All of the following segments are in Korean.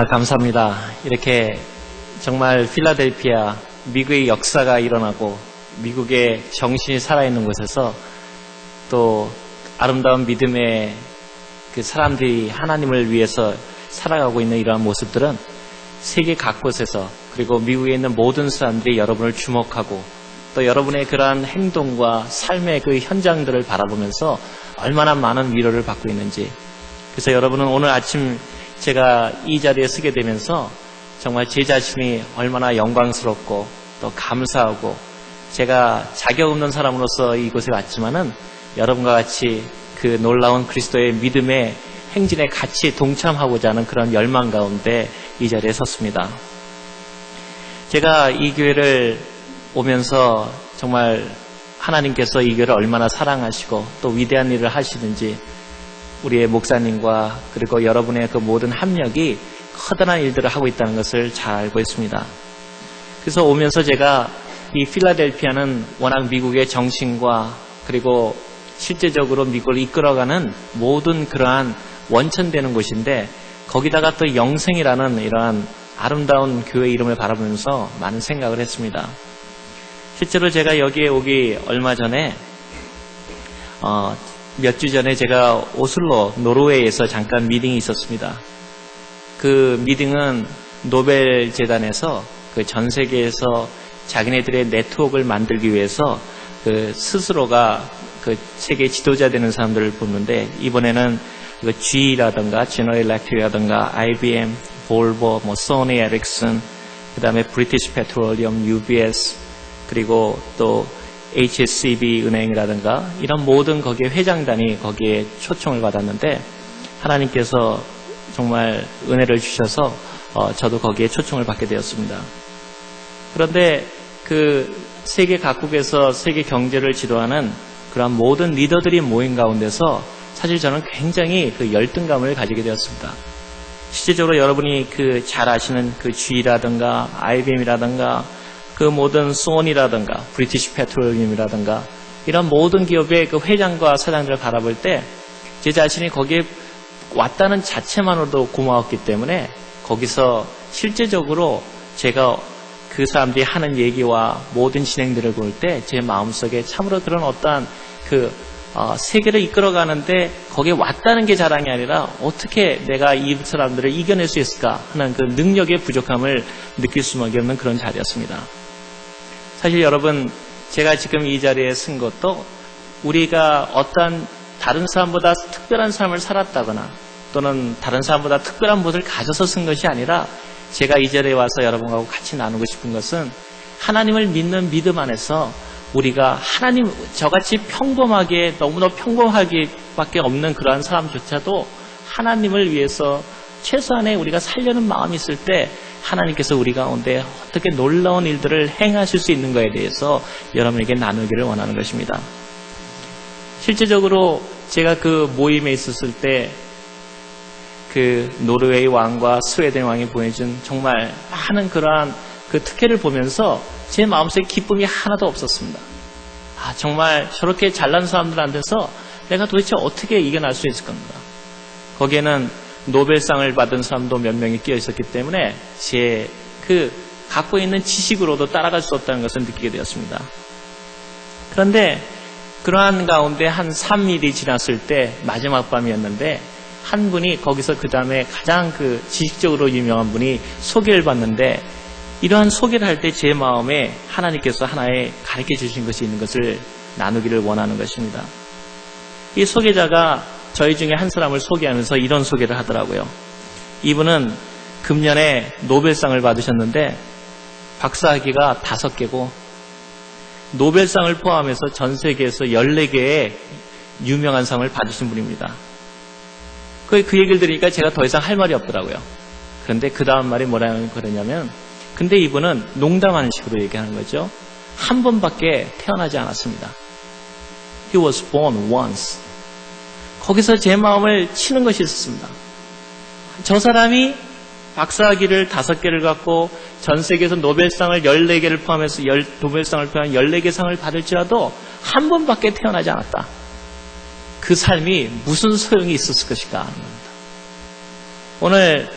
감사합니다. 이렇게 정말 필라델피아, 미국의 역사가 일어나고 미국의 정신이 살아있는 곳에서 또 아름다운 믿음의 그 사람들이 하나님을 위해서 살아가고 있는 이러한 모습들은 세계 각곳에서, 그리고 미국에 있는 모든 사람들이 여러분을 주목하고 또 여러분의 그러한 행동과 삶의 그 현장들을 바라보면서 얼마나 많은 위로를 받고 있는지. 그래서 여러분은 오늘 아침 제가 이 자리에 서게 되면서 정말 제 자신이 얼마나 영광스럽고 또 감사하고, 제가 자격 없는 사람으로서 이곳에 왔지만은 여러분과 같이 그 놀라운 그리스도의 믿음의 행진에 같이 동참하고자 하는 그런 열망 가운데 이 자리에 섰습니다. 제가 이 교회를 오면서 정말 하나님께서 이 교회를 얼마나 사랑하시고 또 위대한 일을 하시는지, 우리의 목사님과 그리고 여러분의 그 모든 합력이 커다란 일들을 하고 있다는 것을 잘 알고 있습니다. 그래서 오면서 제가 이 필라델피아는 워낙 미국의 정신과 그리고 실제적으로 미국을 이끌어가는 모든 그러한 원천되는 곳인데, 거기다가 또 영생이라는 이러한 아름다운 교회 이름을 바라보면서 많은 생각을 했습니다. 실제로 제가 여기에 오기 얼마 전에 몇 주 전에 제가 오슬로, 노르웨이에서 잠깐 미팅이 있었습니다. 그 미팅은 노벨 재단에서 그 전 세계에서 자기네들의 네트워크를 만들기 위해서 그 스스로가 그 세계 지도자 되는 사람들을 뽑는데, 이번에는 그 GE라든가 제너럴 일렉트릭이라든가 IBM, 볼보, 소니 에릭슨, 그 다음에 브리티시 페트롤리엄, UBS, 그리고 또 HSBC 은행이라든가 이런 모든 거기에 회장단이 거기에 초청을 받았는데, 하나님께서 정말 은혜를 주셔서 저도 거기에 초청을 받게 되었습니다. 그런데 그 세계 각국에서 세계 경제를 지도하는 그런 모든 리더들이 모인 가운데서 사실 저는 굉장히 그 열등감을 가지게 되었습니다. 실제적으로 여러분이 그 잘 아시는 그 GE라든가 IBM이라든가 그 모든 소니라든가 브리티시 페트롤리움이라든가 이런 모든 기업의 그 회장과 사장들을 바라볼 때 제 자신이 거기에 왔다는 자체만으로도 고마웠기 때문에, 거기서 실제적으로 제가 그 사람들이 하는 얘기와 모든 진행들을 볼 때 제 마음속에 참으로 그런 어떠한 그 세계를 이끌어가는데 거기에 왔다는 게 자랑이 아니라 어떻게 내가 이 사람들을 이겨낼 수 있을까 하는 그 능력의 부족함을 느낄 수밖에 없는 그런 자리였습니다. 사실 여러분, 제가 지금 이 자리에 쓴 것도 우리가 어떠한 다른 사람보다 특별한 삶을 살았다거나 또는 다른 사람보다 특별한 무엇을 가져서 쓴 것이 아니라, 제가 이 자리에 와서 여러분하고 같이 나누고 싶은 것은 하나님을 믿는 믿음 안에서 우리가 하나님, 저같이 평범하게, 너무나 평범하게 밖에 없는 그러한 사람조차도 하나님을 위해서 최소한의 우리가 살려는 마음이 있을 때 하나님께서 우리 가운데 어떻게 놀라운 일들을 행하실 수 있는 것에 대해서 여러분에게 나누기를 원하는 것입니다. 실제적으로 제가 그 모임에 있었을 때 그 노르웨이 왕과 스웨덴 왕이 보내준 정말 많은 그러한 그 특혜를 보면서 제 마음속에 기쁨이 하나도 없었습니다. 정말 저렇게 잘난 사람들한테서 내가 도대체 어떻게 이겨낼 수 있을 건가. 거기에는 노벨상을 받은 사람도 몇 명이 끼어 있었기 때문에 제 그 갖고 있는 지식으로도 따라갈 수 없다는 것을 느끼게 되었습니다. 그런데 그러한 가운데 한 3일이 지났을 때 마지막 밤이었는데, 한 분이 거기서 그 다음에 가장 그 지식적으로 유명한 분이 소개를 받는데, 이러한 소개를 할 때 제 마음에 하나님께서 하나의 가르쳐 주신 것이 있는 것을 나누기를 원하는 것입니다. 이 소개자가 저희 중에 한 사람을 소개하면서 이런 소개를 하더라고요. 이분은 금년에 노벨상을 받으셨는데 박사학위가 5개고 노벨상을 포함해서 전 세계에서 14개의 유명한 상을 받으신 분입니다. 그 얘기를 들으니까 제가 더 이상 할 말이 없더라고요. 그런데 그 다음 말이 뭐라는 거냐면, 근데 이분은 농담하는 식으로 얘기하는 거죠. 한 번밖에 태어나지 않았습니다. He was born once. 거기서 제 마음을 치는 것이 있었습니다. 저 사람이 박사학위를 5개를 갖고 전 세계에서 노벨상을 14개를 포함해서 노벨상을 포함한 14개 상을 받을지라도 한 번밖에 태어나지 않았다. 그 삶이 무슨 소용이 있었을 것인가 하는 겁니다. 오늘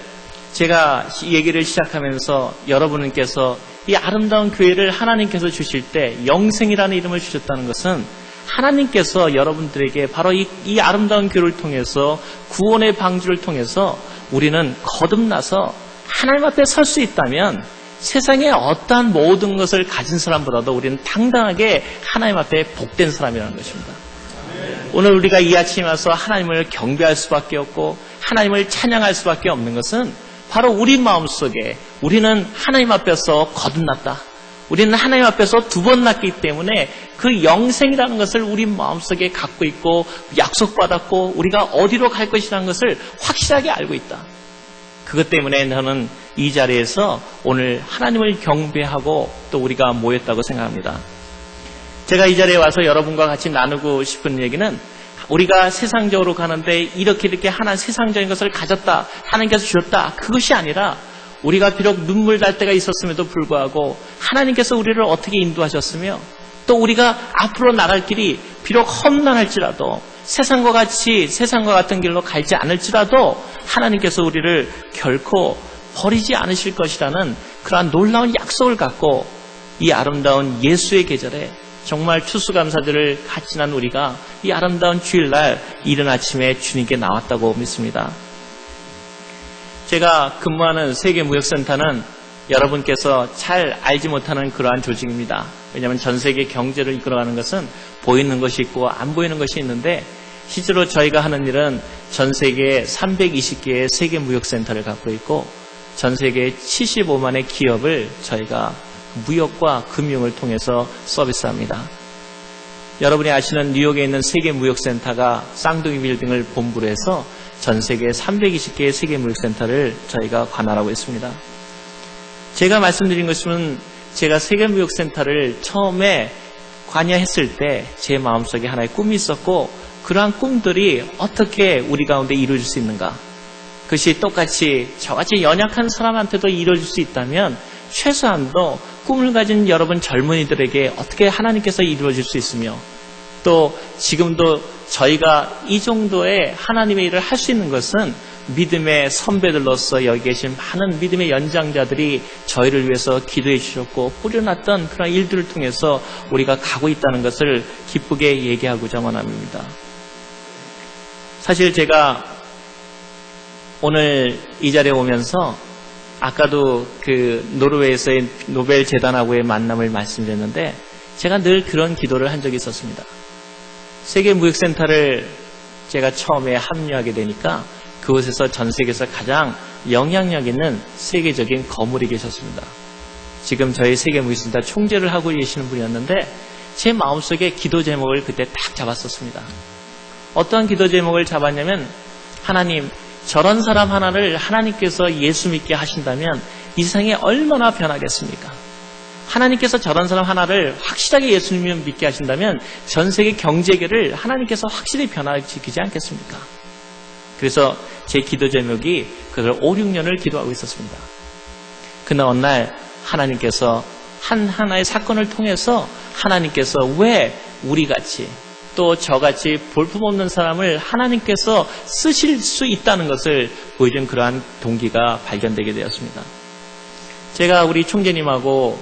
제가 이 얘기를 시작하면서 여러분께서 이 아름다운 교회를 하나님께서 주실 때 영생이라는 이름을 주셨다는 것은 하나님께서 여러분들에게 바로 이 아름다운 교회를 통해서 구원의 방주를 통해서 우리는 거듭나서 하나님 앞에 설 수 있다면 세상의 어떠한 모든 것을 가진 사람보다도 우리는 당당하게 하나님 앞에 복된 사람이라는 것입니다. 오늘 우리가 이 아침에 와서 하나님을 경배할 수밖에 없고 하나님을 찬양할 수밖에 없는 것은 바로 우리 마음속에 우리는 하나님 앞에서 거듭났다. 우리는 하나님 앞에서 두 번 났기 때문에 그 영생이라는 것을 우리 마음속에 갖고 있고 약속받았고 우리가 어디로 갈 것이라는 것을 확실하게 알고 있다. 그것 때문에 저는 이 자리에서 오늘 하나님을 경배하고 또 우리가 모였다고 생각합니다. 제가 이 자리에 와서 여러분과 같이 나누고 싶은 얘기는 우리가 세상적으로 가는데 이렇게 하나님 세상적인 것을 가졌다, 하나님께서 주셨다, 그것이 아니라 우리가 비록 눈물 날 때가 있었음에도 불구하고 하나님께서 우리를 어떻게 인도하셨으며 또 우리가 앞으로 나갈 길이 비록 험난할지라도 세상과 같은 길로 갈지 않을지라도 하나님께서 우리를 결코 버리지 않으실 것이라는 그러한 놀라운 약속을 갖고 이 아름다운 예수의 계절에 정말 추수감사들을 같이 난 우리가 이 아름다운 주일날 이른 아침에 주님께 나왔다고 믿습니다. 제가 근무하는 세계무역센터는 여러분께서 잘 알지 못하는 그러한 조직입니다. 왜냐하면 전 세계 경제를 이끌어가는 것은 보이는 것이 있고 안 보이는 것이 있는데 실제로 저희가 하는 일은 전 세계 320개의 세계무역센터를 갖고 있고 전 세계 75만의 기업을 저희가 무역과 금융을 통해서 서비스합니다. 여러분이 아시는 뉴욕에 있는 세계무역센터가 쌍둥이 빌딩을 본부로 해서 전 세계 320개의 세계무역센터를 저희가 관할하고 있습니다. 제가 말씀드린 것은 제가 세계무역센터를 처음에 관여했을 때 제 마음속에 하나의 꿈이 있었고 그러한 꿈들이 어떻게 우리 가운데 이루어질 수 있는가? 그것이 똑같이 저같이 연약한 사람한테도 이루어질 수 있다면 최소한도 꿈을 가진 여러분 젊은이들에게 어떻게 하나님께서 이루어질 수 있으며 또 지금도 저희가 이 정도의 하나님의 일을 할 수 있는 것은 믿음의 선배들로서 여기 계신 많은 믿음의 연장자들이 저희를 위해서 기도해 주셨고 뿌려놨던 그런 일들을 통해서 우리가 가고 있다는 것을 기쁘게 얘기하고자 원합니다. 사실 제가 오늘 이 자리에 오면서 아까도 그 노르웨이에서의 노벨 재단하고의 만남을 말씀드렸는데 제가 늘 그런 기도를 한 적이 있었습니다. 세계무역센터를 제가 처음에 합류하게 되니까 그곳에서 전 세계에서 가장 영향력 있는 세계적인 거물이 계셨습니다. 지금 저희 세계무역센터 총재를 하고 계시는 분이었는데 제 마음속에 기도 제목을 그때 딱 잡았었습니다. 어떠한 기도 제목을 잡았냐면 하나님, 저런 사람 하나를 하나님께서 예수 믿게 하신다면 이 세상이 얼마나 변하겠습니까? 하나님께서 저런 사람 하나를 확실하게 예수님을 믿게 하신다면 전 세계 경제계를 하나님께서 확실히 변화시키지 않겠습니까? 그래서 제 기도 제목이 그걸 5, 6년을 기도하고 있었습니다. 그러나 어느 날 하나님께서 하나의 사건을 통해서 하나님께서 왜 우리같이 또 저같이 볼품없는 사람을 하나님께서 쓰실 수 있다는 것을 보여준 그러한 동기가 발견되게 되었습니다. 제가 우리 총재님하고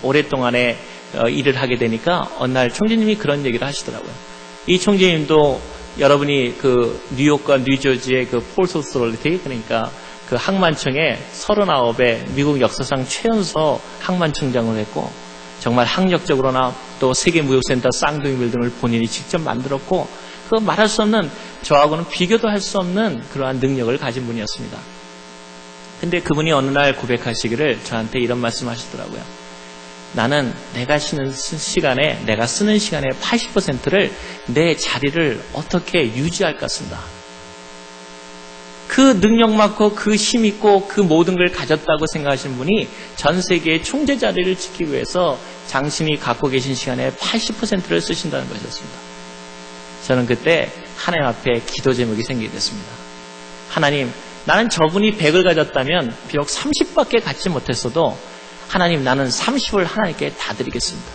오랫동안에 일을 하게 되니까 어느 날 총재님이 그런 얘기를 하시더라고요. 이 총재님도 여러분이 그 뉴욕과 뉴저지의 그 폴스 오소리티 그러니까 그 항만청에 39의 미국 역사상 최연소 항만청장을 했고 정말 학력적으로나 또 세계무역센터 쌍둥이 빌딩을 본인이 직접 만들었고 그 말할 수 없는 저하고는 비교도 할 수 없는 그러한 능력을 가진 분이었습니다. 근데 그분이 어느 날 고백하시기를 저한테 이런 말씀하시더라고요. 나는 내가 쓰는 시간의 80%를 내 자리를 어떻게 유지할까 쓴다. 그 능력 많고 그 힘 있고 그 모든 걸 가졌다고 생각하시는 분이 전 세계의 총재 자리를 지키기 위해서 당신이 갖고 계신 시간의 80%를 쓰신다는 것이었습니다. 저는 그때 하나님 앞에 기도 제목이 생기게 됐습니다. 하나님, 나는 저분이 100을 가졌다면 비록 30밖에 갖지 못했어도 하나님, 나는 30을 하나님께 다 드리겠습니다.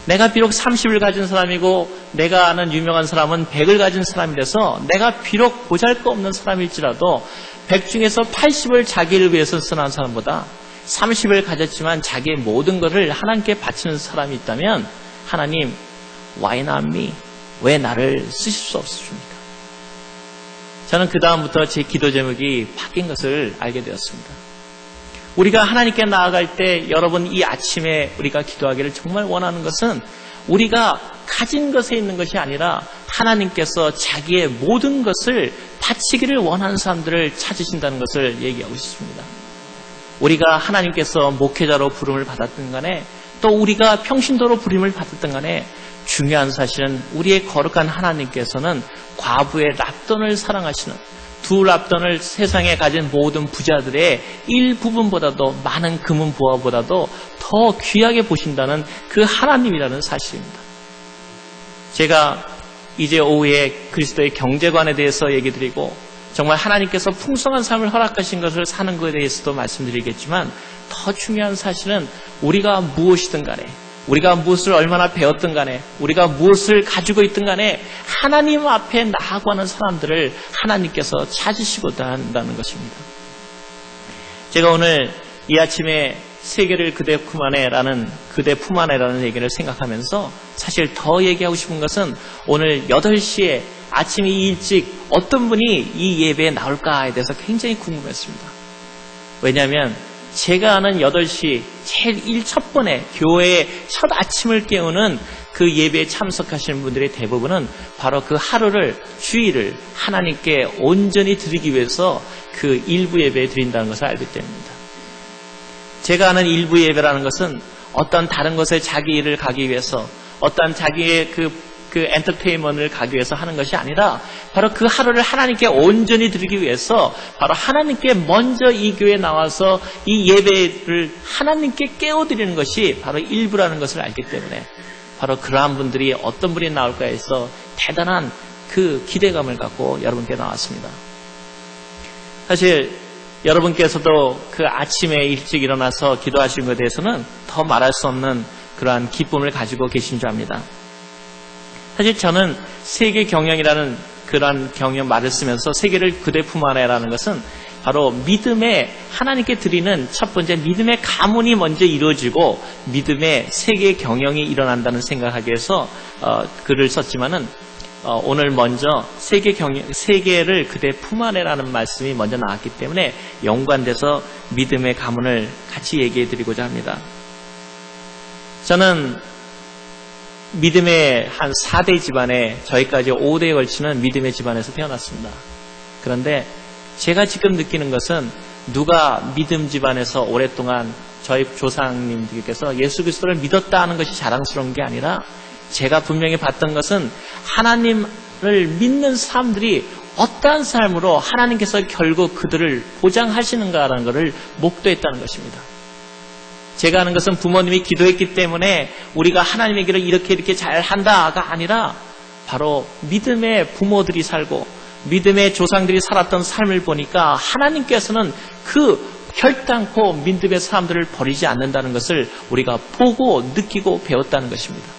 내가 비록 30을 가진 사람이고 내가 아는 유명한 사람은 100을 가진 사람이 돼서 내가 비록 보잘것없는 사람일지라도 100 중에서 80을 자기를 위해서 쓰는 사람보다 30을 가졌지만 자기의 모든 것을 하나님께 바치는 사람이 있다면 하나님, why not me? 왜 나를 쓰실 수 없으십니까? 저는 그 다음부터 제 기도 제목이 바뀐 것을 알게 되었습니다. 우리가 하나님께 나아갈 때 여러분 이 아침에 우리가 기도하기를 정말 원하는 것은 우리가 가진 것에 있는 것이 아니라 하나님께서 자기의 모든 것을 바치기를 원하는 사람들을 찾으신다는 것을 얘기하고 싶습니다. 우리가 하나님께서 목회자로 부름을 받았든 간에 또 우리가 평신도로 부름을 받았든 간에 중요한 사실은 우리의 거룩한 하나님께서는 과부의 랍돈을 사랑하시는 두 랍돈을 세상에 가진 모든 부자들의 일부분보다도 많은 금은 부하보다도 더 귀하게 보신다는 그 하나님이라는 사실입니다. 제가 이제 오후에 그리스도의 경제관에 대해서 얘기 드리고 정말 하나님께서 풍성한 삶을 허락하신 것을 사는 것에 대해서도 말씀드리겠지만 더 중요한 사실은 우리가 무엇이든 간에 우리가 무엇을 얼마나 배웠든 간에 우리가 무엇을 가지고 있든 간에 하나님 앞에 나아가는 사람들을 하나님께서 찾으시고자 한다는 것입니다. 제가 오늘 이 아침에 세계를 그대 품 안에라는 얘기를 생각하면서 사실 더 얘기하고 싶은 것은 오늘 8시에 아침에 일찍 어떤 분이 이 예배에 나올까에 대해서 굉장히 궁금했습니다. 왜냐하면 제가 아는 8시 제일 첫 번에 교회의 첫 아침을 깨우는 그 예배에 참석하시는 분들의 대부분은 바로 그 하루를 주일을 하나님께 온전히 드리기 위해서 그 일부 예배에 드린다는 것을 알기 때문입니다. 제가 아는 일부 예배라는 것은 어떤 다른 것에 자기 일을 가기 위해서 어떤 자기의 그 엔터테인먼트를 가기 위해서 하는 것이 아니라 바로 그 하루를 하나님께 온전히 드리기 위해서 바로 하나님께 먼저 이 교회에 나와서 이 예배를 하나님께 깨워드리는 것이 바로 일부라는 것을 알기 때문에 바로 그러한 분들이 어떤 분이 나올까 해서 대단한 그 기대감을 갖고 여러분께 나왔습니다. 사실 여러분께서도 그 아침에 일찍 일어나서 기도하시는 것에 대해서는 더 말할 수 없는 그러한 기쁨을 가지고 계신 줄 압니다. 사실 저는 세계 경영이라는 그런 경영 말을 쓰면서 세계를 그대 품 안에라는 것은 바로 믿음에 하나님께 드리는 첫 번째 믿음의 가문이 먼저 이루어지고 믿음의 세계 경영이 일어난다는 생각하기 위해서 글을 썼지만은 오늘 먼저 세계를 그대 품 안에라는 말씀이 먼저 나왔기 때문에 연관돼서 믿음의 가문을 같이 얘기해 드리고자 합니다. 저는 믿음의 한 4대 집안에 저희까지 5대에 걸치는 믿음의 집안에서 태어났습니다. 그런데 제가 지금 느끼는 것은 누가 믿음 집안에서 오랫동안 저희 조상님들께서 예수 그리스도를 믿었다 하는 것이 자랑스러운 게 아니라 제가 분명히 봤던 것은 하나님을 믿는 사람들이 어떠한 삶으로 하나님께서 결국 그들을 보장하시는가라는 것을 목도했다는 것입니다. 제가 아는 것은 부모님이 기도했기 때문에 우리가 하나님의 길을 이렇게 잘한다가 아니라 바로 믿음의 부모들이 살고 믿음의 조상들이 살았던 삶을 보니까 하나님께서는 그 결단코 믿음의 사람들을 버리지 않는다는 것을 우리가 보고 느끼고 배웠다는 것입니다.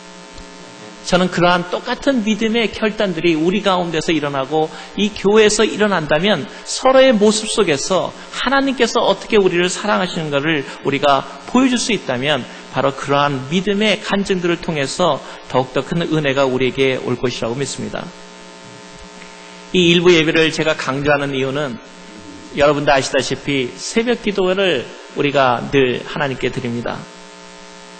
저는 그러한 똑같은 믿음의 결단들이 우리 가운데서 일어나고 이 교회에서 일어난다면 서로의 모습 속에서 하나님께서 어떻게 우리를 사랑하시는가를 우리가 보여줄 수 있다면 바로 그러한 믿음의 간증들을 통해서 더욱더 큰 은혜가 우리에게 올 것이라고 믿습니다. 이 일부 예배를 제가 강조하는 이유는 여러분도 아시다시피 새벽 기도를 우리가 늘 하나님께 드립니다.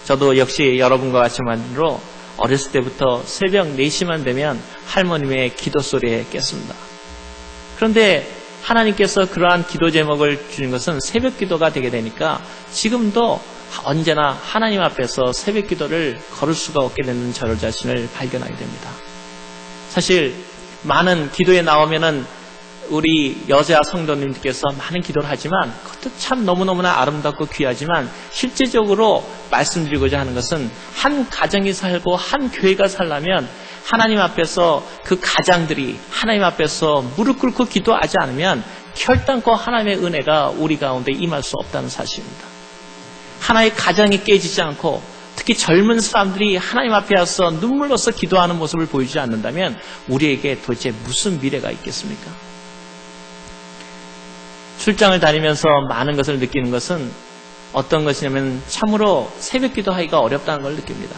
저도 역시 여러분과 마찬가지로 어렸을 때부터 새벽 4시만 되면 할머님의 기도 소리에 깼습니다. 그런데 하나님께서 그러한 기도 제목을 주는 것은 새벽 기도가 되게 되니까 지금도 언제나 하나님 앞에서 새벽 기도를 걸을 수가 없게 되는 저를 자신을 발견하게 됩니다. 사실 많은 기도에 나오면은 우리 여자 성도님들께서 많은 기도를 하지만 그것도 참 너무너무나 아름답고 귀하지만 실제적으로 말씀드리고자 하는 것은 한 가정이 살고 한 교회가 살려면 하나님 앞에서 그 가장들이 하나님 앞에서 무릎 꿇고 기도하지 않으면 결단코 하나님의 은혜가 우리 가운데 임할 수 없다는 사실입니다. 하나의 가정이 깨지지 않고 특히 젊은 사람들이 하나님 앞에 와서 눈물로써 기도하는 모습을 보이지 않는다면 우리에게 도대체 무슨 미래가 있겠습니까? 출장을 다니면서 많은 것을 느끼는 것은 어떤 것이냐면 참으로 새벽 기도하기가 어렵다는 걸 느낍니다.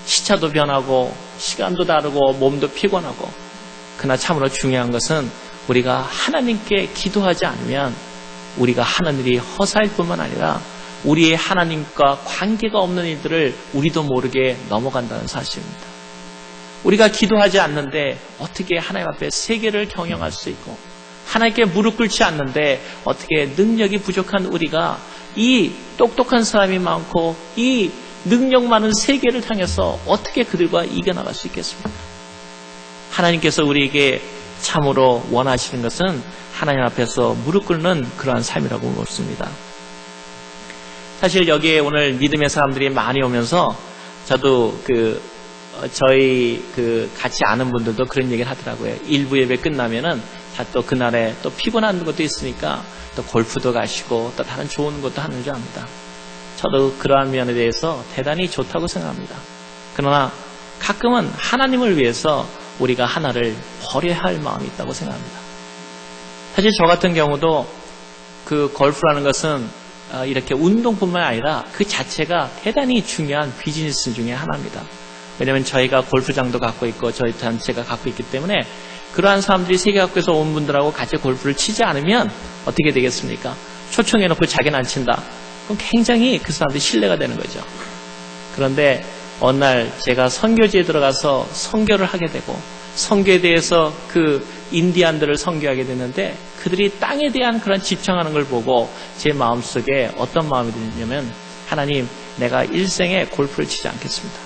시차도 변하고 시간도 다르고 몸도 피곤하고, 그러나 참으로 중요한 것은 우리가 하나님께 기도하지 않으면 우리가 하는 일이 허사일 뿐만 아니라 우리의 하나님과 관계가 없는 일들을 우리도 모르게 넘어간다는 사실입니다. 우리가 기도하지 않는데 어떻게 하나님 앞에 세계를 경영할 수 있고, 하나님께 무릎 꿇지 않는데 어떻게 능력이 부족한 우리가 이 똑똑한 사람이 많고 이 능력 많은 세계를 향해서 어떻게 그들과 이겨나갈 수 있겠습니까? 하나님께서 우리에게 참으로 원하시는 것은 하나님 앞에서 무릎 꿇는 그러한 삶이라고 묻습니다. 사실 여기에 오늘 믿음의 사람들이 많이 오면서 저도 저희 같이 아는 분들도 그런 얘기를 하더라고요. 일부 예배 끝나면은 또 그날에 또 피곤한 것도 있으니까 또 골프도 가시고 또 다른 좋은 것도 하는 줄 압니다. 저도 그러한 면에 대해서 대단히 좋다고 생각합니다. 그러나 가끔은 하나님을 위해서 우리가 하나를 버려야 할 마음이 있다고 생각합니다. 사실 저 같은 경우도 그 골프라는 것은 이렇게 운동뿐만 아니라 그 자체가 대단히 중요한 비즈니스 중에 하나입니다. 왜냐하면 저희가 골프장도 갖고 있고 저희 단체가 갖고 있기 때문에 그러한 사람들이 세계각국에서 온 분들하고 같이 골프를 치지 않으면 어떻게 되겠습니까? 초청해놓고 자기는 안 친다. 그럼 굉장히 그 사람들이 신뢰가 되는 거죠. 그런데 어느 날 제가 선교지에 들어가서 선교를 하게 되고 선교에 대해서 그 인디안들을 선교하게 됐는데 그들이 땅에 대한 그런 집착하는 걸 보고 제 마음속에 어떤 마음이 드냐면, 하나님, 내가 일생에 골프를 치지 않겠습니다.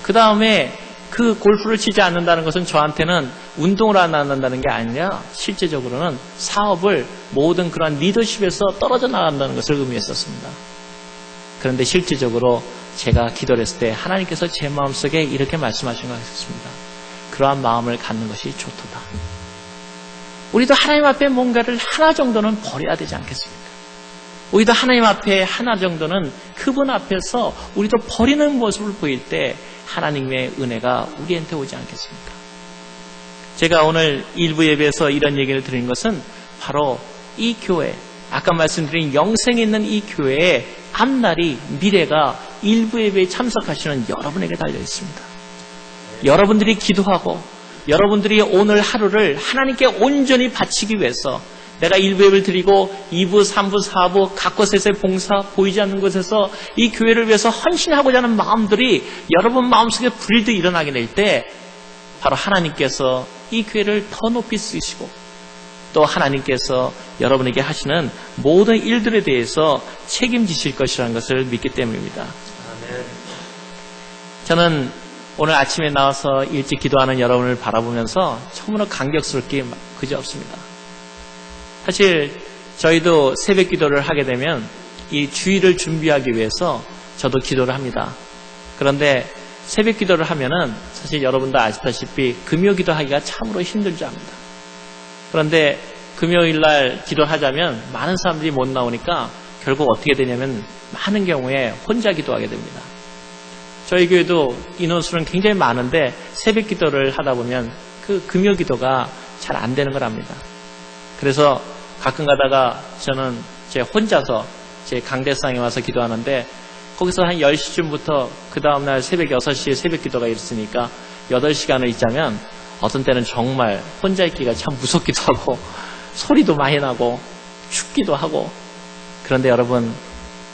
그 다음에 그 골프를 치지 않는다는 것은 저한테는 운동을 안 한다는 게 아니라 실제적으로는 사업을 모든 그런 리더십에서 떨어져 나간다는 것을 의미했었습니다. 그런데 실질적으로 제가 기도를 했을 때 하나님께서 제 마음속에 이렇게 말씀하신 것 같습니다. 그러한 마음을 갖는 것이 좋도다. 우리도 하나님 앞에 뭔가를 하나 정도는 버려야 되지 않겠습니까? 우리도 하나님 앞에 하나 정도는 그분 앞에서 우리도 버리는 모습을 보일 때 하나님의 은혜가 우리한테 오지 않겠습니까? 제가 오늘 일부 예배에서 이런 얘기를 드린 것은 바로 이 교회, 아까 말씀드린 영생에 있는 이 교회의 앞날이, 미래가 일부 예배에 참석하시는 여러분에게 달려 있습니다. 여러분들이 기도하고 여러분들이 오늘 하루를 하나님께 온전히 바치기 위해서 내가 1부 예배를 드리고 2부, 3부, 4부 각 곳에서의 봉사, 보이지 않는 곳에서 이 교회를 위해서 헌신하고자 하는 마음들이 여러분 마음속에 불도 일어나게 될 때 바로 하나님께서 이 교회를 더 높이 쓰시고 또 하나님께서 여러분에게 하시는 모든 일들에 대해서 책임지실 것이라는 것을 믿기 때문입니다. 저는 오늘 아침에 나와서 일찍 기도하는 여러분을 바라보면서 참으로 감격스럽게 그지없습니다. 사실 저희도 새벽 기도를 하게 되면 이 주일을 준비하기 위해서 저도 기도를 합니다. 그런데 새벽 기도를 하면은 사실 여러분도 아시다시피 금요 기도하기가 참으로 힘들지 합니다. 그런데 금요일 날 기도하자면 많은 사람들이 못 나오니까 결국 어떻게 되냐면 많은 경우에 혼자 기도하게 됩니다. 저희 교회도 인원수는 굉장히 많은데 새벽 기도를 하다 보면 그 금요 기도가 잘 안 되는 걸 압니다. 그래서 가끔 가다가 저는 제 혼자서 제 강대상에 와서 기도하는데 거기서 한 10시쯤부터 그 다음날 새벽 6시에 새벽 기도가 있으니까 8시간을 있자면 어떤 때는 정말 혼자 있기가 참 무섭기도 하고 소리도 많이 나고 춥기도 하고. 그런데 여러분,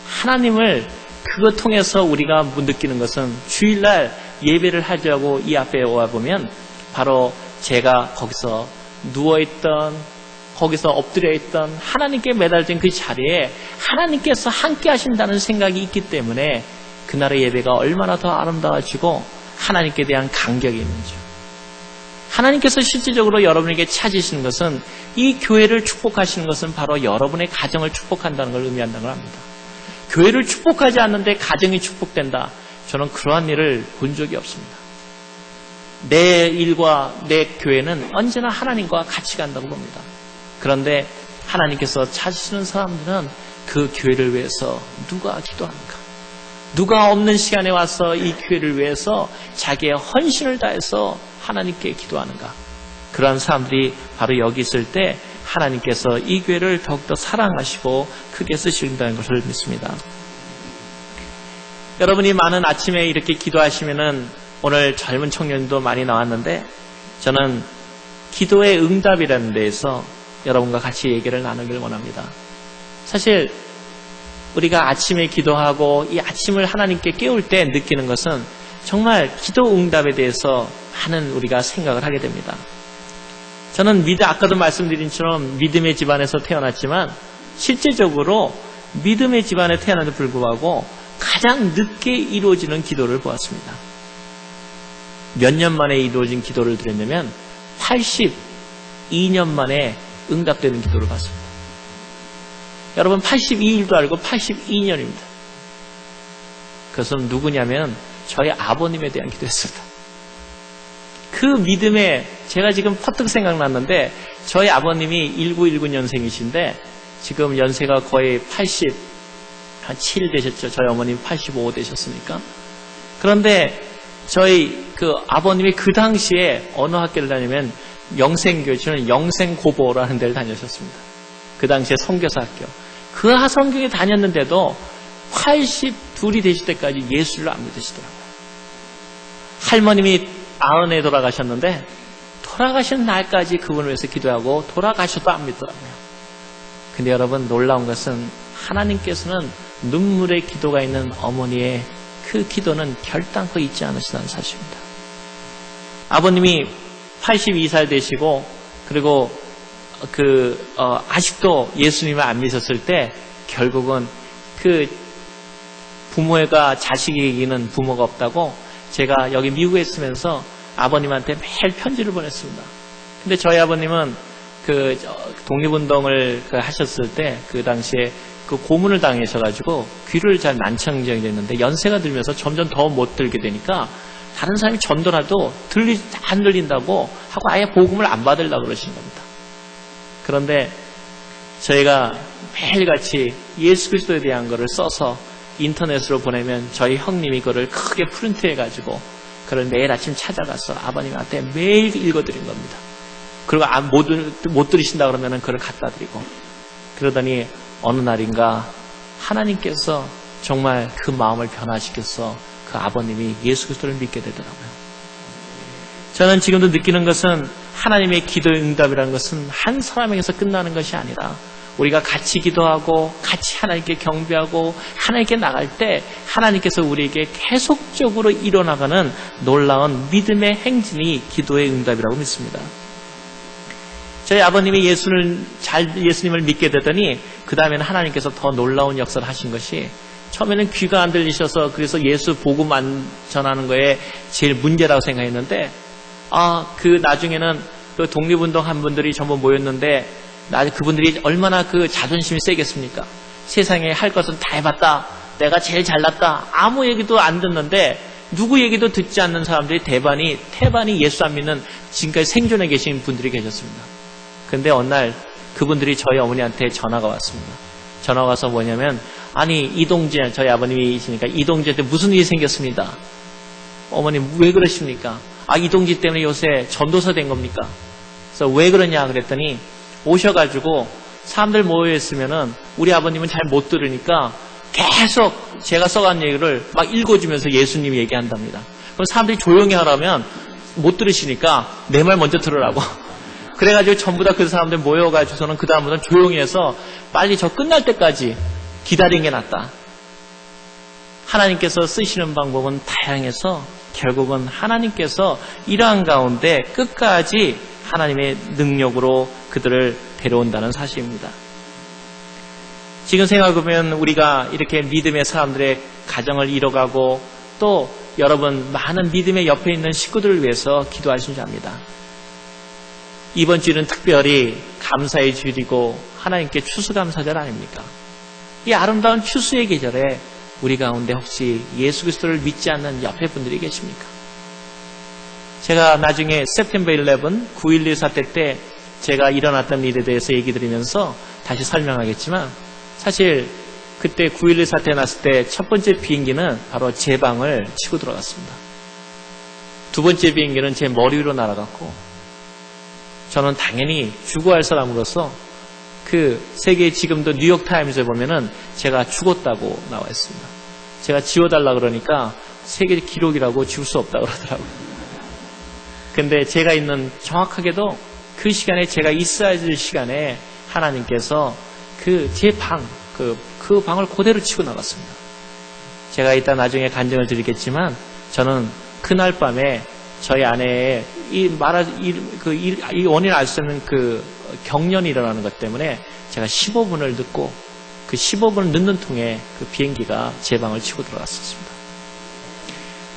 하나님을 그거 통해서 우리가 느끼는 것은 주일날 예배를 하자고 이 앞에 와보면 바로 제가 거기서 누워있던, 거기서 엎드려 있던 하나님께 매달린 그 자리에 하나님께서 함께 하신다는 생각이 있기 때문에 그날의 예배가 얼마나 더 아름다워지고 하나님께 대한 감격이 있는지. 하나님께서 실질적으로 여러분에게 찾으시는 것은 이 교회를 축복하시는 것은 바로 여러분의 가정을 축복한다는 걸 의미한다는 걸 합니다. 교회를 축복하지 않는데 가정이 축복된다. 저는 그러한 일을 본 적이 없습니다. 내 일과 내 교회는 언제나 하나님과 같이 간다고 봅니다. 그런데 하나님께서 찾으시는 사람들은 그 교회를 위해서 누가 기도하는가? 누가 없는 시간에 와서 이 교회를 위해서 자기의 헌신을 다해서 하나님께 기도하는가? 그러한 사람들이 바로 여기 있을 때 하나님께서 이 교회를 더욱더 사랑하시고 크게 쓰신다는 것을 믿습니다. 여러분이 많은 아침에 이렇게 기도하시면은 오늘 젊은 청년도 많이 나왔는데 저는 기도의 응답이라는 데에서 여러분과 같이 얘기를 나누길 원합니다. 사실 우리가 아침에 기도하고 이 아침을 하나님께 깨울 때 느끼는 것은 정말 기도 응답에 대해서 많은 우리가 생각을 하게 됩니다. 저는 아까도 말씀드린 것처럼 믿음의 집안에서 태어났지만 실제적으로 믿음의 집안에 태어남에도 불구하고 가장 늦게 이루어지는 기도를 보았습니다. 몇 년 만에 이루어진 기도를 드렸냐면 82년 만에 응답되는 기도를 봤습니다. 여러분 82일도 알고 82년입니다. 그것은 누구냐면 저희 아버님에 대한 기도였습니다. 그 믿음에 제가 지금 퍼뜩 생각났는데 저희 아버님이 1919년생이신데 지금 연세가 거의 87 되셨죠. 저희 어머님 85 되셨으니까. 그런데 저희 그 아버님이 그 당시에 어느 학교를 다니면 영생교회, 저는 영생고보라는 데를 다니셨습니다. 그 당시에 선교사 학교. 그 성경에 다녔는데도 82이 되실 때까지 예수를 안 믿으시더라고요. 할머님이 90에 돌아가셨는데 돌아가신 날까지 그분을 위해서 기도하고 돌아가셔도 안 믿더라고요. 근데 여러분 놀라운 것은 하나님께서는 눈물의 기도가 있는 어머니의 그 기도는 결단코 잊지 않으시다는 사실입니다. 아버님이 82살 되시고 그리고 아직도 예수님을 안 믿었을 때 결국은 그 부모가 자식에게 이기는 부모가 없다고 제가 여기 미국에 있으면서 아버님한테 매일 편지를 보냈습니다. 근데 저희 아버님은 그 독립운동을 하셨을 때 그 당시에 그 고문을 당하셔가지고 귀를 잘 난청증이 됐는데 연세가 들면서 점점 더 못 들게 되니까 다른 사람이 전도라도 안 들린다고 하고 아예 복음을 안 받으려고 그러시는 겁니다. 그런데 저희가 매일같이 예수 그리스도에 대한 것을 써서 인터넷으로 보내면 저희 형님이 그걸 크게 프린트해가지고 그걸 매일 아침 찾아가서 아버님한테 매일 읽어드린 겁니다. 그리고 못 들으신다 그러면 그걸 갖다 드리고 그러더니 어느 날인가 하나님께서 정말 그 마음을 변화시켜서 그 아버님이 예수 그리스도를 믿게 되더라고요. 저는 지금도 느끼는 것은 하나님의 기도의 응답이라는 것은 한 사람에게서 끝나는 것이 아니라 우리가 같이 기도하고 같이 하나님께 경배하고 하나님께 나갈 때 하나님께서 우리에게 계속적으로 일어나가는 놀라운 믿음의 행진이 기도의 응답이라고 믿습니다. 저희 아버님이 예수님을 믿게 되더니 그 다음에는 하나님께서 더 놀라운 역사를 하신 것이 처음에는 귀가 안 들리셔서 그래서 예수 복음 안 전하는 거에 제일 문제라고 생각했는데 그 나중에는 그 독립운동 한 분들이 전부 모였는데 그분들이 얼마나 그 자존심이 세겠습니까? 세상에 할 것은 다 해봤다. 내가 제일 잘났다. 아무 얘기도 안 듣는데 누구 얘기도 듣지 않는 사람들이 태반이 예수 안 믿는 지금까지 생존해 계신 분들이 계셨습니다. 근데 어느 날 그분들이 저희 어머니한테 전화가 왔습니다. 전화가 와서 뭐냐면 이동재 저희 아버님이시니까 이동재한테 무슨 일이 생겼습니다. 어머님 왜 그러십니까? 이동재 때문에 요새 전도사 된 겁니까? 그래서 왜 그러냐 그랬더니 오셔가지고 사람들 모여있으면은 우리 아버님은 잘 못 들으니까 계속 제가 써간 얘기를 막 읽어주면서 예수님 얘기한답니다. 그럼 사람들이 조용히 하라면 못 들으시니까 내 말 먼저 들으라고. 그래가지고 전부 다 그 사람들 모여가지고서는 그 다음부터는 조용히 해서 빨리 저 끝날 때까지 기다리는 게 낫다. 하나님께서 쓰시는 방법은 다양해서 결국은 하나님께서 이러한 가운데 끝까지 하나님의 능력으로 그들을 데려온다는 사실입니다. 지금 생각해보면 우리가 이렇게 믿음의 사람들의 가정을 이뤄가고 또 여러분 많은 믿음의 옆에 있는 식구들을 위해서 기도하신 줄 압니다. 이번 주는 특별히 감사의 주일이고 하나님께 추수감사절 아닙니까? 이 아름다운 추수의 계절에 우리 가운데 혹시 예수 그리스도를 믿지 않는 옆에 분들이 계십니까? 제가 나중에 September 11, 9.11 사태 때 제가 일어났던 일에 대해서 얘기 드리면서 다시 설명하겠지만 사실 그때 9.11 사태 났을 때 첫 번째 비행기는 바로 제 방을 치고 들어갔습니다. 두 번째 비행기는 제 머리 위로 날아갔고 저는 당연히 죽어야 할 사람으로서 그 세계 지금도 뉴욕타임즈에 보면은 제가 죽었다고 나와 있습니다. 제가 지워달라 그러니까 세계 기록이라고 지울 수 없다고 그러더라고요. 근데 제가 있는 정확하게도 그 시간에 제가 있어야 될 시간에 하나님께서 제 그 방을 그대로 치고 나갔습니다. 제가 이따 나중에 간증을 드리겠지만 저는 그날 밤에 저희 아내의 이 원인을 알 수 없는 그 경련이 일어나는 것 때문에 제가 15분을 늦고 그 15분을 늦는 통에 그 비행기가 제 방을 치고 들어갔었습니다.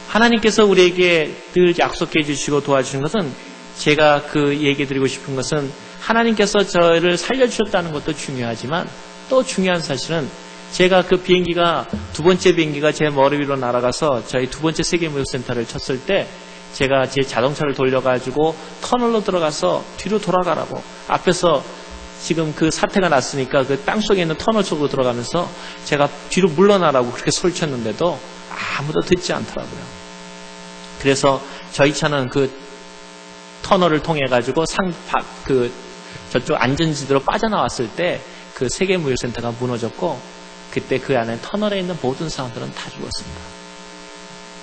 하나님께서 우리에게 늘 약속해 주시고 도와주신 것은 제가 그 얘기 드리고 싶은 것은 하나님께서 저를 살려주셨다는 것도 중요하지만 또 중요한 사실은 제가 그 비행기가 두 번째 비행기가 제 머리 위로 날아가서 저희 두 번째 세계무역센터를 쳤을 때 제가 제 자동차를 돌려가지고 터널로 들어가서 뒤로 돌아가라고 앞에서 지금 그 사태가 났으니까 그 땅속에 있는 터널 속으로 들어가면서 제가 뒤로 물러나라고 그렇게 소리쳤는데도 아무도 듣지 않더라고요. 그래서 저희 차는 그 터널을 통해 가지고 저쪽 안전지대로 빠져나왔을 때 그 세계무역센터가 무너졌고 그때 그 안에 터널에 있는 모든 사람들은 다 죽었습니다.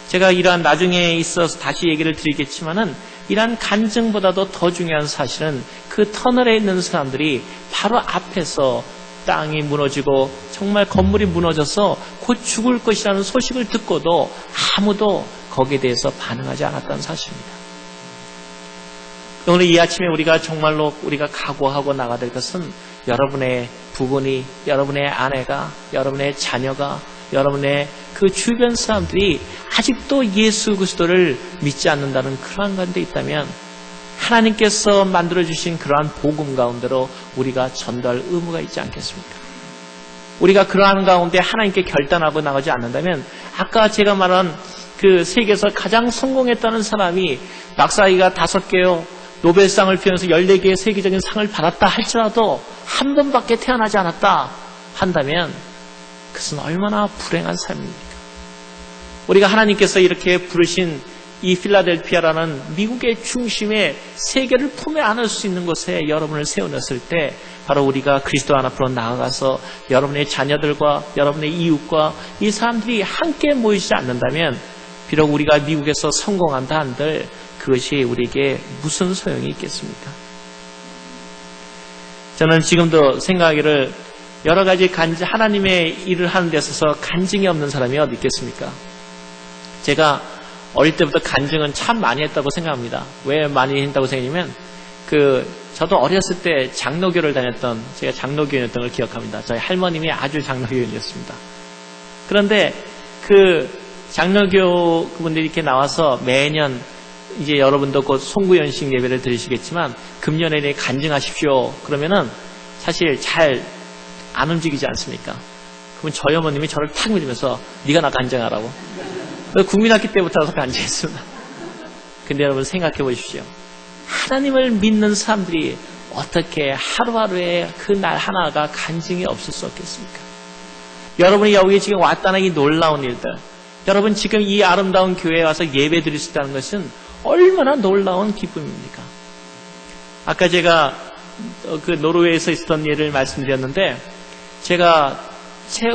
제가 이러한 나중에 있어서 다시 얘기를 드리겠지만은 이러한 간증보다도 더 중요한 사실은 그 터널에 있는 사람들이 바로 앞에서 땅이 무너지고 정말 건물이 무너져서 곧 죽을 것이라는 소식을 듣고도 아무도 거기에 대해서 반응하지 않았다는 사실입니다. 오늘 이 아침에 우리가 정말로 우리가 각오하고 나가야 될 것은 여러분의 부군이, 여러분의 아내가, 여러분의 자녀가, 여러분의 그 주변 사람들이 아직도 예수 그리스도를 믿지 않는다는 그러한 가운데 있다면 하나님께서 만들어주신 그러한 복음 가운데로 우리가 전도할 의무가 있지 않겠습니까? 우리가 그러한 가운데 하나님께 결단하고 나가지 않는다면 아까 제가 말한 그 세계에서 가장 성공했다는 사람이 박사학위가 5개요. 노벨상을 피하면서 14개의 세계적인 상을 받았다 할지라도 한 번밖에 태어나지 않았다 한다면 그것은 얼마나 불행한 삶입니까? 우리가 하나님께서 이렇게 부르신 이 필라델피아라는 미국의 중심에 세계를 품에 안을 수 있는 곳에 여러분을 세워놨을 때 바로 우리가 그리스도 앞으로 나아가서 여러분의 자녀들과 여러분의 이웃과 이 사람들이 함께 모이지 않는다면 비록 우리가 미국에서 성공한다 한들 그것이 우리에게 무슨 소용이 있겠습니까? 저는 지금도 생각하기를 여러 가지 하나님의 일을 하는 데 있어서 간증이 없는 사람이 어디 있겠습니까? 제가 어릴 때부터 간증은 참 많이 했다고 생각합니다. 왜 많이 했다고 생각하냐면 저도 어렸을 때 장로교를 다녔던 제가 장로교인이었던 걸 기억합니다. 저희 할머님이 아주 장로교인이었습니다. 그런데 그 장로교 그분들이 이렇게 나와서 매년 이제 여러분도 곧 송구연식 예배를 드리시겠지만 금년에 간증하십시오. 그러면은 사실 잘 안 움직이지 않습니까? 그러면 저희 어머님이 저를 탁 밀면서 네가 나 간증하라고. 국민학기 때부터 간증했습니다. 근데 여러분 생각해 보십시오. 하나님을 믿는 사람들이 어떻게 하루하루에 그 날 하나가 간증이 없을 수 없겠습니까? 여러분이 여기 지금 왔다는 이 놀라운 일들, 여러분 지금 이 아름다운 교회에 와서 예배 드릴 수 있다는 것은 얼마나 놀라운 기쁨입니까? 아까 제가 그 노르웨이에서 있었던 예를 말씀드렸는데 제가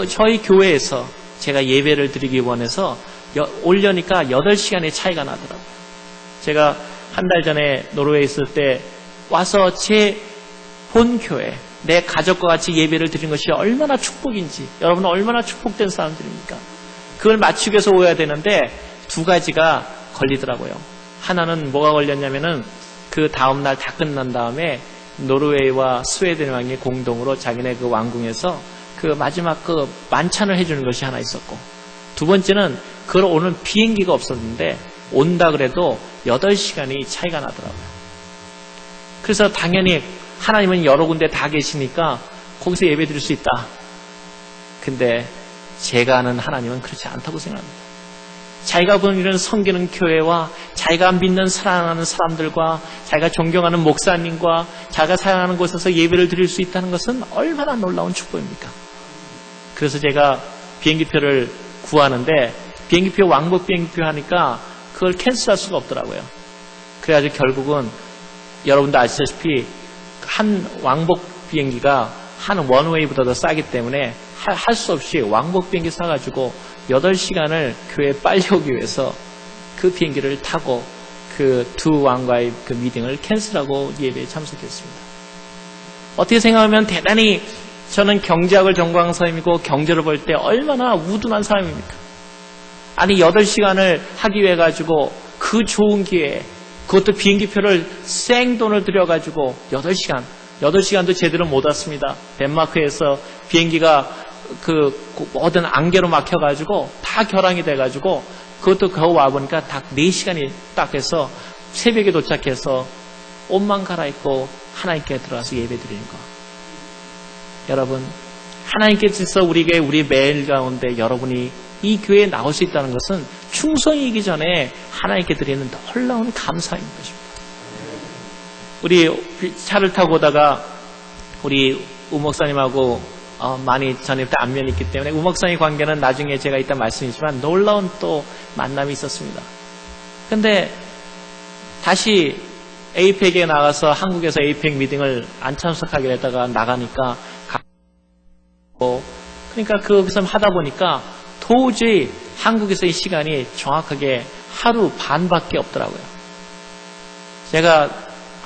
저희 교회에서 제가 예배를 드리기 원해서 오려니까 8시간의 차이가 나더라고요. 제가 한 달 전에 노르웨이에 있을 때 와서 제 본교회 내 가족과 같이 예배를 드린 것이 얼마나 축복인지 여러분은 얼마나 축복된 사람들입니까? 그걸 맞추기 위해서 오야 되는데 2가지가 걸리더라고요. 하나는 뭐가 걸렸냐면은 그 다음날 다 끝난 다음에 노르웨이와 스웨덴 왕이 공동으로 자기네 그 왕궁에서 그 마지막 그 만찬을 해주는 것이 하나 있었고 두 번째는 그걸 오는 비행기가 없었는데 온다 그래도 8시간이 차이가 나더라고요. 그래서 당연히 하나님은 여러 군데 다 계시니까 거기서 예배 드릴 수 있다. 근데 제가 아는 하나님은 그렇지 않다고 생각합니다. 자기가 보는 섬기는 교회와 자기가 믿는 사랑하는 사람들과 자기가 존경하는 목사님과 자기가 사랑하는 곳에서 예배를 드릴 수 있다는 것은 얼마나 놀라운 축복입니까? 그래서 제가 비행기표를 구하는데 비행기표 왕복 비행기표 하니까 그걸 캔슬할 수가 없더라고요. 그래가지고 결국은 여러분도 아시다시피 한 왕복 비행기가 한 원웨이보다 더 싸기 때문에 할 수 없이 왕복 비행기 사가지고 8시간을 교회에 빨리 오기 위해서 그 비행기를 타고 그 두 왕과의 그 미팅을 캔슬하고 예배에 참석했습니다. 어떻게 생각하면 대단히 저는 경제학을 전공한 사람이고 경제를 볼 때 얼마나 우둔한 사람입니까? 아니 8시간을 하기 위해 가지고 그 좋은 기회에 그것도 비행기표를 생돈을 들여가지고 8시간도 제대로 못 왔습니다. 덴마크에서 비행기가 그 모든 안개로 막혀가지고 다 결항이 돼가지고 그것도 겨우 와보니까 딱 4시간이 딱 해서 새벽에 도착해서 옷만 갈아입고 하나님께 들어가서 예배드리는 거. 여러분, 하나님께서 우리에게 우리 매일 가운데 여러분이 이 교회에 나올 수 있다는 것은 충성이기 전에 하나님께 드리는 놀라운 감사인 것입니다. 우리 차를 타고 오다가 우리 우목사님하고 많이 전에부터 안면이 있기 때문에 우목사님 관계는 나중에 제가 이따 말씀이지만 놀라운 또 만남이 있었습니다. 근데 다시 에이펙에 나가서 한국에서 에이펙 미팅을 안 참석하게 되다가 나가니까 그러니까 거기서 하다 보니까 도저히 한국에서의 시간이 정확하게 하루 반밖에 없더라고요. 제가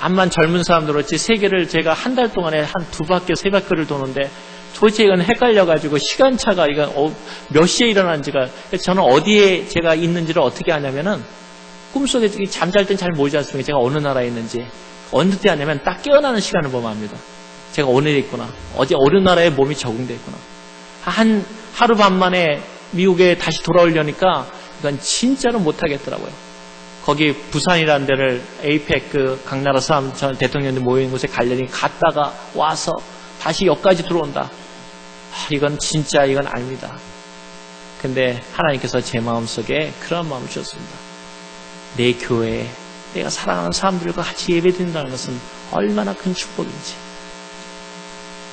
암만 젊은 사람들 그렇지 세계를 제가 한 달 동안에 한 2바퀴, 3바퀴를 도는데 도대체 이건 헷갈려가지고 시간차가 이건 몇 시에 일어난지가 저는 어디에 제가 있는지를 어떻게 아냐면은 꿈속에 잠잘 땐 잘 모르지 않습니까? 제가 어느 나라에 있는지 어느 때 하냐면 딱 깨어나는 시간을 보면 압니다. 제가 어느 데 있구나. 어느 나라에 몸이 적응돼 있구나. 하루 반 만에 미국에 다시 돌아오려니까 이건 진짜로 못하겠더라고요. 거기 부산이라는 데를 에이펙 각 나라 사람 전 대통령들 모이는 곳에 가려니 갔다가 와서 다시 여기까지 들어온다. 이건 진짜 이건 아닙니다. 근데 하나님께서 제 마음속에 그런 마음을 주셨습니다. 내 교회에 내가 사랑하는 사람들과 같이 예배드린다는 것은 얼마나 큰 축복인지.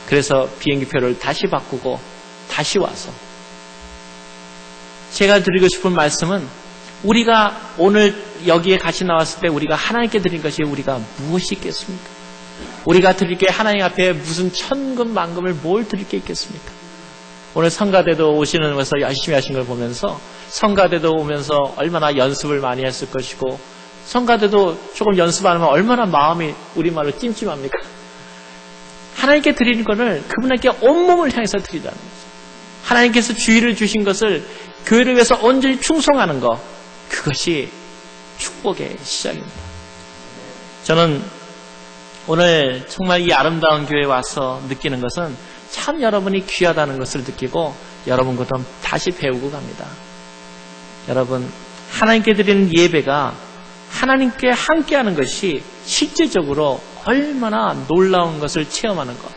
그래서 비행기표를 다시 바꾸고 다시 와서 제가 드리고 싶은 말씀은 우리가 오늘 여기에 같이 나왔을 때 우리가 하나님께 드린 것이 우리가 무엇이 있겠습니까? 우리가 드릴 게 하나님 앞에 무슨 천금 만금을 뭘 드릴 게 있겠습니까? 오늘 성가대도 오시는 것에서 열심히 하신 걸 보면서 성가대도 오면서 얼마나 연습을 많이 했을 것이고 성가대도 조금 연습 안 하면 얼마나 마음이 우리말로 찜찜합니까? 하나님께 드리는 것을 그분에게 온몸을 향해서 드리라는 거죠. 하나님께서 주의를 주신 것을 교회를 위해서 온전히 충성하는 것, 그것이 축복의 시작입니다. 저는 오늘 정말 이 아름다운 교회에 와서 느끼는 것은 참 여러분이 귀하다는 것을 느끼고 여러분과 다시 배우고 갑니다. 여러분, 하나님께 드리는 예배가 하나님께 함께하는 것이 실제적으로 얼마나 놀라운 것을 체험하는 것.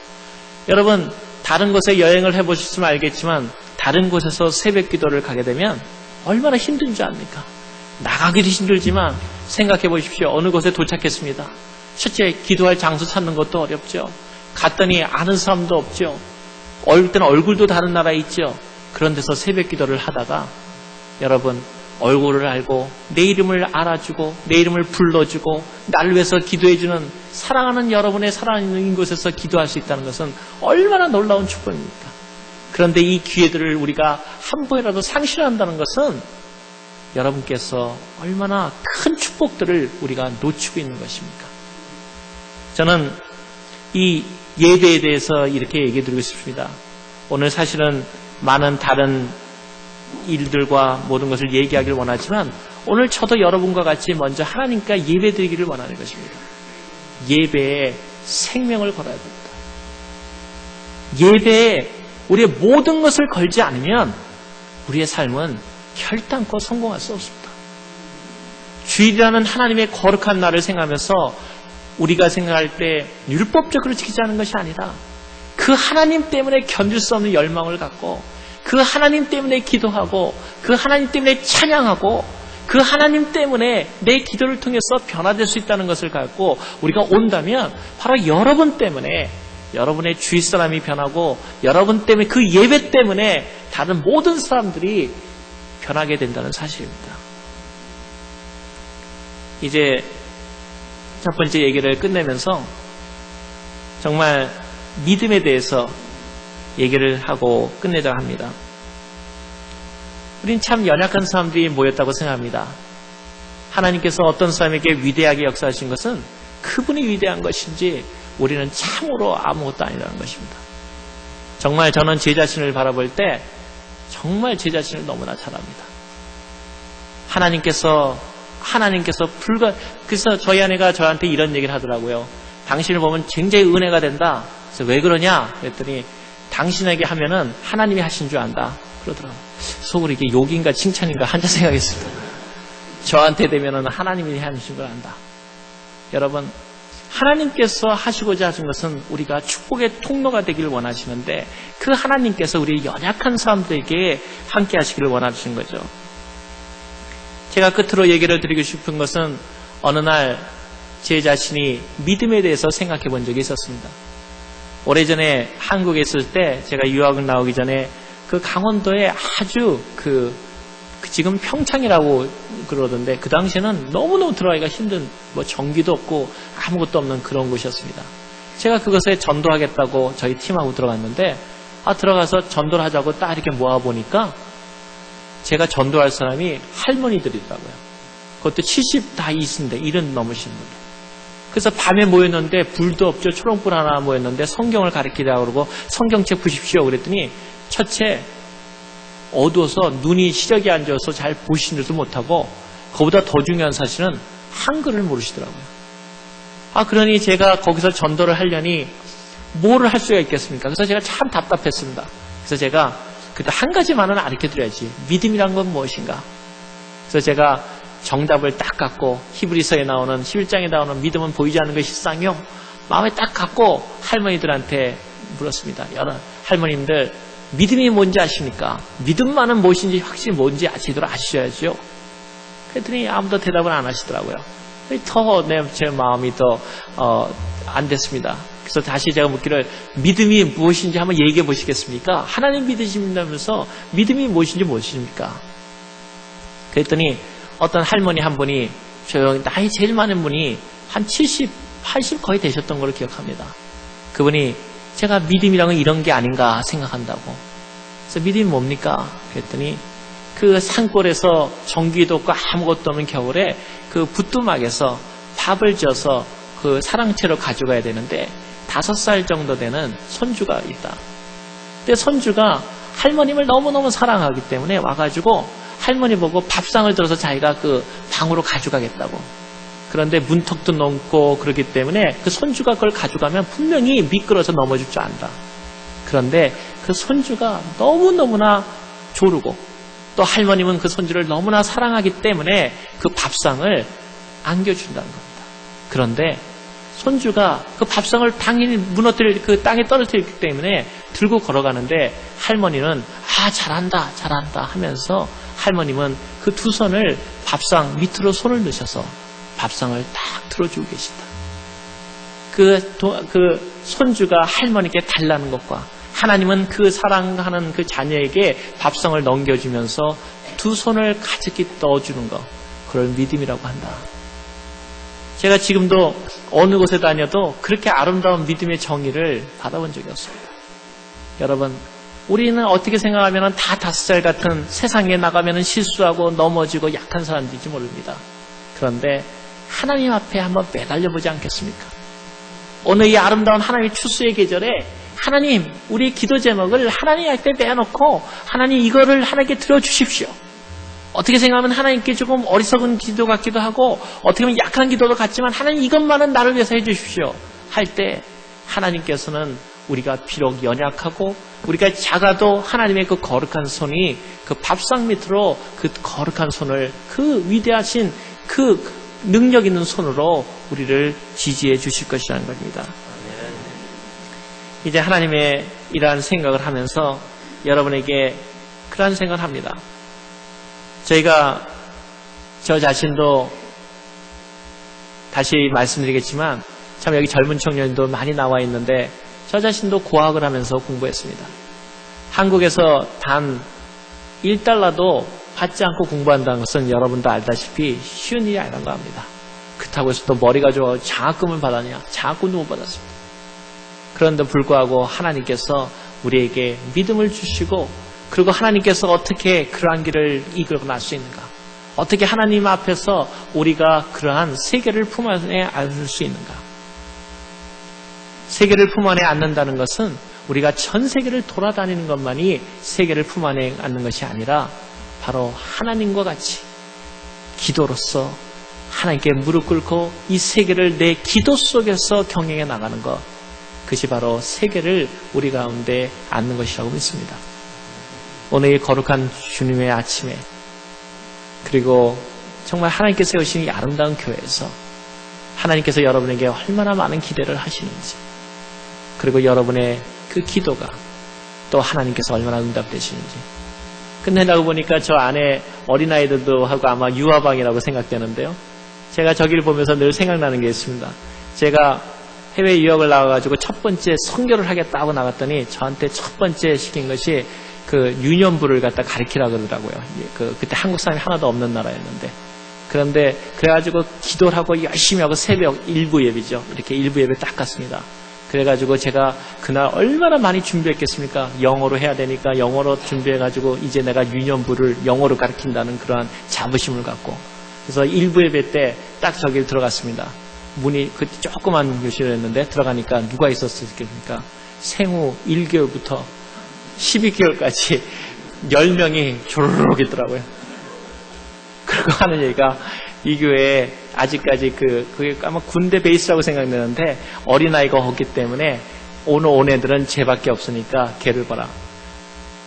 여러분, 다른 곳에 여행을 해보셨으면 알겠지만 다른 곳에서 새벽 기도를 가게 되면 얼마나 힘든지 압니까? 나가기도 힘들지만 생각해 보십시오. 어느 곳에 도착했습니다. 첫째, 기도할 장소 찾는 것도 어렵죠. 갔더니 아는 사람도 없죠. 어릴 때는 얼굴도 다른 나라에 있죠. 그런 데서 새벽 기도를 하다가 여러분 얼굴을 알고 내 이름을 알아주고 내 이름을 불러주고 나를 위해서 기도해주는 사랑하는 여러분의 사랑하는 곳에서 기도할 수 있다는 것은 얼마나 놀라운 축복입니까? 그런데 이 기회들을 우리가 한 번이라도 상실한다는 것은 여러분께서 얼마나 큰 축복들을 우리가 놓치고 있는 것입니까? 저는 이 예배에 대해서 이렇게 얘기해 드리고 싶습니다. 오늘 사실은 많은 다른 일들과 모든 것을 얘기하기를 원하지만 오늘 저도 여러분과 같이 먼저 하나님께 예배 드리기를 원하는 것입니다. 예배에 생명을 걸어야 됩니다. 예배에 우리의 모든 것을 걸지 않으면 우리의 삶은 결단코 성공할 수 없습니다. 주일이라는 하나님의 거룩한 날을 생각하면서 우리가 생각할 때 율법적으로 지키지 않은 것이 아니라 그 하나님 때문에 견딜 수 없는 열망을 갖고 그 하나님 때문에 기도하고 그 하나님 때문에 찬양하고 그 하나님 때문에 내 기도를 통해서 변화될 수 있다는 것을 갖고 우리가 온다면 바로 여러분 때문에 여러분의 주위 사람이 변하고 여러분 때문에 그 예배 때문에 다른 모든 사람들이 변하게 된다는 사실입니다. 이제 첫 번째 얘기를 끝내면서 정말 믿음에 대해서 얘기를 하고 끝내자고 합니다. 우린 참 연약한 사람들이 모였다고 생각합니다. 하나님께서 어떤 사람에게 위대하게 역사하신 것은 그분이 위대한 것인지 우리는 참으로 아무것도 아니라는 것입니다. 정말 저는 제 자신을 바라볼 때 정말 제 자신을 너무나 잘 압니다. 하나님께서 그래서 저희 아내가 저한테 이런 얘기를 하더라고요. 당신을 보면 굉장히 은혜가 된다. 그래서 왜 그러냐? 그랬더니 당신에게 하면은 하나님이 하신 줄 안다. 그러더라고요. 속으로 이게 욕인가 칭찬인가 한자 생각했습니다. 저한테 되면은 하나님이 하신 걸 안다. 여러분, 하나님께서 하시고자 하신 것은 우리가 축복의 통로가 되기를 원하시는데 그 하나님께서 우리 연약한 사람들에게 함께 하시기를 원하시는 거죠. 제가 끝으로 얘기를 드리고 싶은 것은 어느 날 제 자신이 믿음에 대해서 생각해 본 적이 있었습니다. 오래전에 한국에 있을 때 제가 유학을 나오기 전에 그 강원도에 아주 지금 평창이라고 그러던데 그 당시에는 너무너무 들어가기가 힘든 전기도 없고 아무것도 없는 그런 곳이었습니다. 제가 그것에 전도하겠다고 저희 팀하고 들어갔는데 들어가서 전도를 하자고 딱 이렇게 모아보니까 제가 전도할 사람이 할머니들이더라고요. 그것도 70 다 있는데 70 넘으신 분들. 그래서 밤에 모였는데 불도 없죠. 초롱불 하나 모였는데 성경을 가르치려고 그러고 성경책 보십시오. 그랬더니 첫째 어두워서 눈이 시력이 안 좋아서 잘 보시지도 못하고 그보다 더 중요한 사실은 한글을 모르시더라고요. 그러니 제가 거기서 전도를 하려니 뭐를 할 수가 있겠습니까? 그래서 제가 참 답답했습니다. 그래서 제가 그때 한 가지만은 알려드려야지. 믿음이란 건 무엇인가? 그래서 제가 정답을 딱 갖고 히브리서에 나오는 11장에 나오는 믿음은 보이지 않는 것이 실상이요. 마음에 딱 갖고 할머니들한테 물었습니다. 여러 할머님들 믿음이 뭔지 아십니까? 믿음만은 무엇인지 확실히 뭔지 제대로 아셔야죠. 그랬더니 아무도 대답을 안 하시더라고요. 더 제 마음이 더 안 됐습니다. 그래서 다시 제가 묻기를 믿음이 무엇인지 한번 얘기해 보시겠습니까? 하나님 믿으신다면서 믿음이 무엇입니까? 그랬더니 어떤 할머니 한 분이 조용히 나이 제일 많은 분이 한 70, 80 거의 되셨던 걸로 기억합니다. 그분이 제가 믿음이란 이런 게 아닌가 생각한다고. 그래서 믿음이 뭡니까? 그랬더니 그 산골에서 전기도 없고 아무것도 없는 겨울에 그 부뚜막에서 밥을 져서 그 사랑채로 가져가야 되는데 5살 정도 되는 손주가 있다. 근데 손주가 할머님을 너무너무 사랑하기 때문에 와가지고 할머니 보고 밥상을 들어서 자기가 그 방으로 가져가겠다고. 그런데 문턱도 넘고 그러기 때문에 그 손주가 그걸 가져가면 분명히 미끄러져 넘어질 줄 안다. 그런데 그 손주가 너무너무나 조르고 또 할머님은 그 손주를 너무나 사랑하기 때문에 그 밥상을 안겨준다는 겁니다. 그런데 손주가 그 밥상을 당연히 그 땅에 떨어뜨렸기 때문에 들고 걸어가는데 할머니는 잘한다 하면서 할머님은 그 두 손을 밥상 밑으로 손을 넣으셔서 밥상을 딱 들어주고 계신다. 그 손주가 할머니께 달라는 것과 하나님은 그 사랑하는 그 자녀에게 밥상을 넘겨주면서 두 손을 가득히 넣어주는 것, 그걸 믿음이라고 한다. 제가 지금도 어느 곳에 다녀도 그렇게 아름다운 믿음의 정의를 받아본 적이 없습니다. 여러분, 우리는 어떻게 생각하면 다 5살 같은 세상에 나가면 실수하고 넘어지고 약한 사람들인지 모릅니다. 그런데 하나님 앞에 한번 매달려 보지 않겠습니까? 오늘 이 아름다운 하나님의 추수의 계절에 하나님, 우리 기도 제목을 하나님 앞에 내놓고 하나님 이거를 하나님께 드려주십시오. 어떻게 생각하면 하나님께 조금 어리석은 기도 같기도 하고 어떻게 보면 약한 기도도 같지만 하나님 이것만은 나를 위해서 해주십시오 할 때 하나님께서는 우리가 비록 연약하고 우리가 작아도 하나님의 그 거룩한 손이 그 밥상 밑으로 그 거룩한 손을 그 위대하신 그 능력 있는 손으로 우리를 지지해 주실 것이라는 겁니다. 이제 하나님의 이러한 생각을 하면서 여러분에게 그러한 생각을 합니다. 저희가 저 자신도 다시 말씀드리겠지만 참 여기 젊은 청년도 많이 나와 있는데 저 자신도 고학을 하면서 공부했습니다. 한국에서 단 1달러도 받지 않고 공부한다는 것은 여러분도 알다시피 쉬운 일이 아니라는 겁니다. 그렇다고 해서 또 머리가 좋아 장학금을 받았냐? 장학금도 못 받았습니다. 그런데 불구하고 하나님께서 우리에게 믿음을 주시고, 그리고 하나님께서 어떻게 그러한 길을 이끌고 날 수 있는가? 어떻게 하나님 앞에서 우리가 그러한 세계를 품 안에 안을 수 있는가? 세계를 품 안에 안는다는 것은 우리가 전 세계를 돌아다니는 것만이 세계를 품 안에 안는 것이 아니라 바로 하나님과 같이 기도로서 하나님께 무릎 꿇고 이 세계를 내 기도 속에서 경영해 나가는 것, 그것이 바로 세계를 우리 가운데 안는 것이라고 믿습니다. 오늘 이 거룩한 주님의 아침에, 그리고 정말 하나님께서 세우신 이 아름다운 교회에서 하나님께서 여러분에게 얼마나 많은 기대를 하시는지, 그리고 여러분의 그 기도가 또 하나님께서 얼마나 응답되시는지 끝내다고 보니까 저 안에 어린아이들도 하고 아마 유아방이라고 생각되는데요. 제가 저기를 보면서 늘 생각나는 게 있습니다. 제가 해외 유학을 나와가지고 첫 번째 선교를 하겠다고 나갔더니 저한테 첫 번째 시킨 것이 그 유년부를 갖다 가르치라 그러더라고요. 그때 한국 사람이 하나도 없는 나라였는데. 그런데 그래가지고 기도를 하고 열심히 하고 새벽 일부 예비죠. 이렇게 일부 예배 딱 갔습니다. 그래가지고 제가 그날 얼마나 많이 준비했겠습니까? 영어로 해야 되니까 영어로 준비해가지고 이제 내가 유년부를 영어로 가르친다는 그러한 자부심을 갖고, 그래서 일부 예배 때 딱 저길 들어갔습니다. 문이 그때 조그만 교실이었는데 들어가니까 누가 있었을까? 생후 1개월부터 12개월까지 10명이 조르륵 있더라고요. 그리고 하는 얘기가, 이 교회에 아직까지 그게 아마 군대 베이스라고 생각되는데 어린아이가 없기 때문에 오늘 온 애들은 쟤밖에 없으니까 걔를 봐라.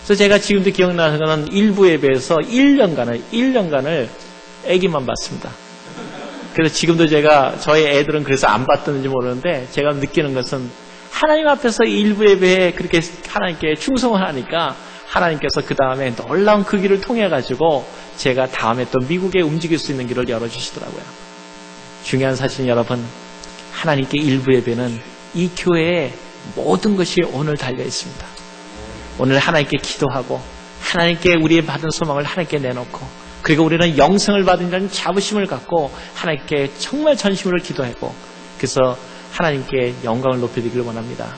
그래서 제가 지금도 기억나는 거는 일부 예배에서 1년간을 애기만 봤습니다. 그래서 지금도 제가 저희 애들은 그래서 안 봤던지 모르는데 제가 느끼는 것은 하나님 앞에서 일부 예배에 그렇게 하나님께 충성을 하니까 하나님께서 그 다음에 놀라운 그 길을 통해 가지고 제가 다음에 또 미국에 움직일 수 있는 길을 열어주시더라고요. 중요한 사실은 여러분, 하나님께 일부 예배는 이 교회의 모든 것이 오늘 달려 있습니다. 오늘 하나님께 기도하고 하나님께 우리의 받은 소망을 하나님께 내놓고, 그리고 우리는 영생을 받은 자부심을 갖고 하나님께 정말 전심으로 기도하고, 그래서 하나님께 영광을 높여드리기를 원합니다.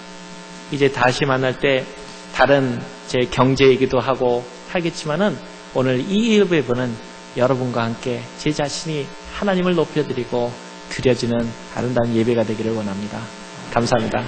이제 다시 만날 때 다른 제 경제 얘기도 하고 하겠지만은 오늘 이 일부 예배는 여러분과 함께 제 자신이 하나님을 높여드리고 드려지는 아름다운 예배가 되기를 원합니다. 감사합니다.